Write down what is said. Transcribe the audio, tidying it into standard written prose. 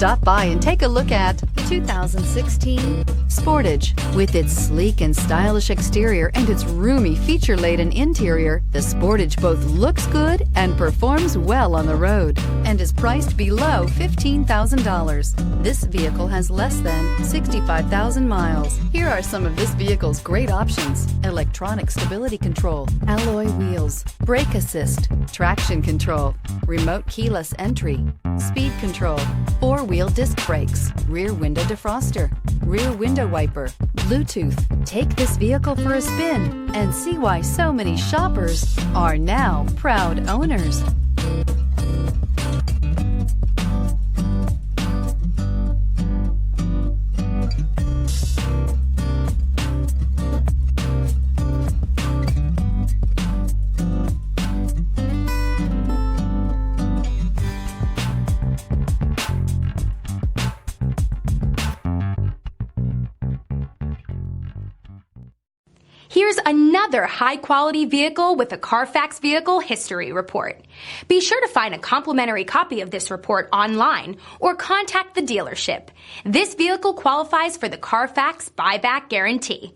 Stop by and take a look at 2016 Sportage. With its sleek and stylish exterior and its roomy feature-laden interior, the Sportage both looks good and performs well on the road and is priced below $15,000. This vehicle has less than 65,000 miles. Here are some of this vehicle's great options: electronic stability control, alloy wheels, brake assist, traction control, remote keyless entry, speed control, four-wheel disc brakes, rear window defroster, rear window wiper, Bluetooth. Take this vehicle for a spin and see why so many shoppers are now proud owners. Here's another high-quality vehicle with a CARFAX Vehicle History Report. Be sure to find a complimentary copy of this report online or contact the dealership. This vehicle qualifies for the CARFAX Buyback Guarantee.